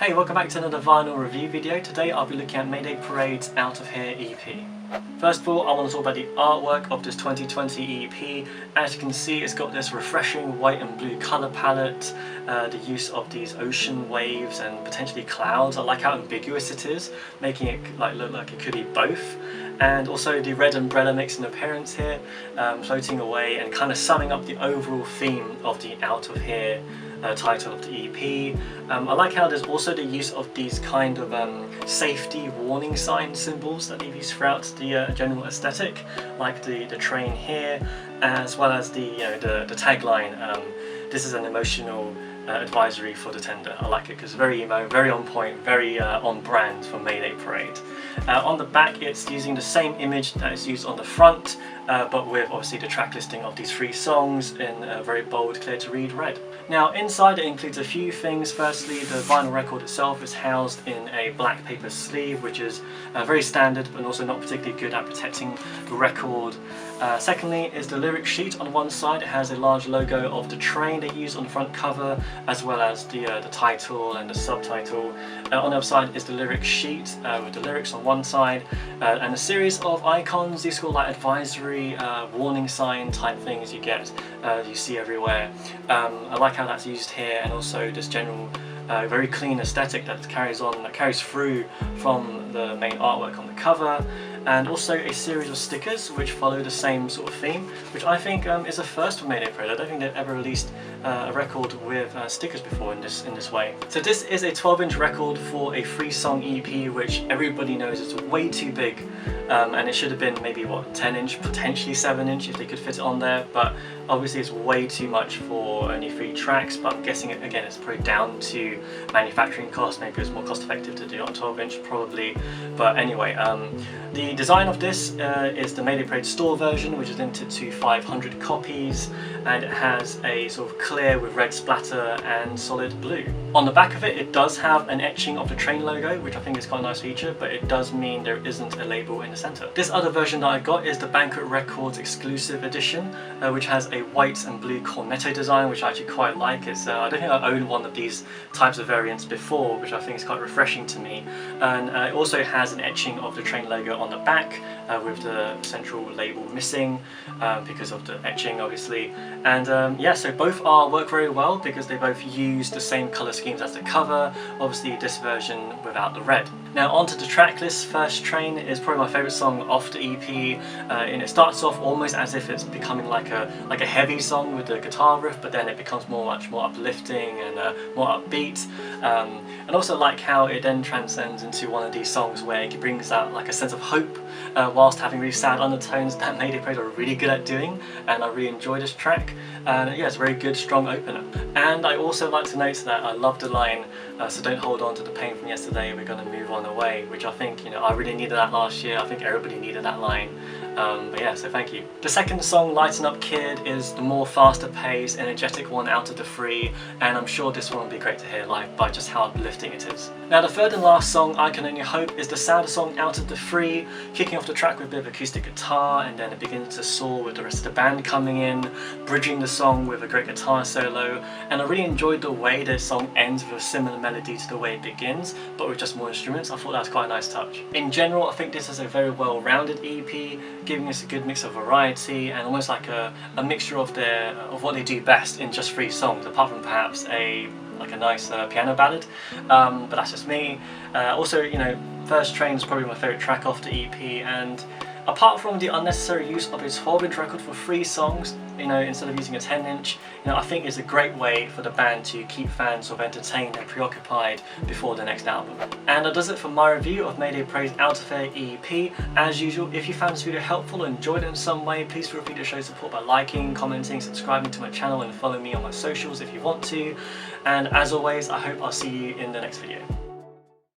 Hey, welcome back to another vinyl review video. Today I'll be looking at Mayday Parade's Out of Here EP. First of all, I want to talk about the artwork of this 2020 EP. As you can see, it's got this refreshing white and blue colour palette, the use of these ocean waves and potentially clouds. I like how ambiguous it is, making it look like it could be both. And also the red umbrella makes an appearance here, floating away and kind of summing up the overall theme of the Out of Here title of the EP. I like how there's also the use of these kind of safety warning sign symbols that they've used throughout the general aesthetic, like the train here, as well as the tagline, "This is an emotional advisory for the tender." I like it because very emo, very on point, very on brand for Mayday Parade. On the back it's using the same image that is used on the front, but with obviously the track listing of these 3 songs in very bold, clear to read red. Now inside it includes a few things. Firstly, the vinyl record itself is housed in a black paper sleeve, which is very standard but also not particularly good at protecting the record. Secondly is the lyric sheet. On one side it has a large logo of the train they use on the front cover, as well as the title and the subtitle. On the other side is the lyric sheet with the lyrics on one side, and a series of icons. These are called like advisory, warning sign type things you see everywhere. I like how that's used here, and also this general very clean aesthetic that carries through from the main artwork on the cover, and also a series of stickers which follow the same sort of theme, which I think is a first for Mayday Parade. I don't think they've ever released a record with stickers before in this way. So this is a 12-inch record for a 3-song EP, which everybody knows is way too big, and it should have been maybe what, 10-inch, potentially 7-inch if they could fit it on there, but obviously it's way too much for only 3 tracks. But I'm guessing again it's probably down to manufacturing costs. Maybe it's more cost effective to do it on 12-inch probably, but anyway, the design of this is the Mayday Parade store version, which is limited to 500 copies, and it has a sort of clear with red splatter and solid blue. On the back of it, it does have an etching of the train logo, which I think is quite a nice feature, but it does mean there isn't a label in the center. This other version that I got is the Banquet Records exclusive edition, which has a white and blue cornetto design, which I actually quite like. I don't think I owned one of these types of variants before, which I think is quite refreshing to me. And it also has an etching of the train logo on the back, with the central label missing because of the etching obviously. And yeah, so both work very well because they both use the same color schemes as the cover, obviously this version without the red. Now onto the track list. First Train is probably my favourite song off the EP, and it starts off almost as if it's becoming like a heavy song with the guitar riff, but then it becomes much more uplifting and more upbeat, and also like how it then transcends into one of these songs where it brings out like a sense of hope whilst having really sad undertones that Mayday Parade are really good at doing, and I really enjoy this track. And yeah, it's a very good strong opener. And I also like to note that I love the line, "So don't hold on to the pain from yesterday, we're gonna move on away," which I think, I really needed that last year. I think everybody needed that line. But yeah, so thank you. The second song, Lighten Up Kid, is the more faster paced, energetic one out of the 3, and I'm sure this one will be great to hear live by just how uplifting it is. Now the third and last song, I Can Only Hope, is the sadder song out of the 3, kicking off the track with a bit of acoustic guitar, and then it begins to soar with the rest of the band coming in, bridging the song with a great guitar solo. And I really enjoyed the way the song ends with a similar melody to the way it begins, but with just more instruments. I thought that was quite a nice touch. In general, I think this is a very well-rounded EP, giving us a good mix of variety and almost like a mixture of what they do best in just 3 songs, apart from perhaps a nice piano ballad, but that's just me. Also, First Train is probably my favourite track off the EP, and apart from the unnecessary use of a 12-inch record for 3 songs, instead of using a 10-inch, I think it's a great way for the band to keep fans sort of entertained and preoccupied before the next album. And that does it for my review of Mayday Parade's Out of Here EP. As usual, if you found this video helpful or enjoyed it in some way, please feel free to show support by liking, commenting, subscribing to my channel, and follow me on my socials if you want to. And as always, I hope I'll see you in the next video.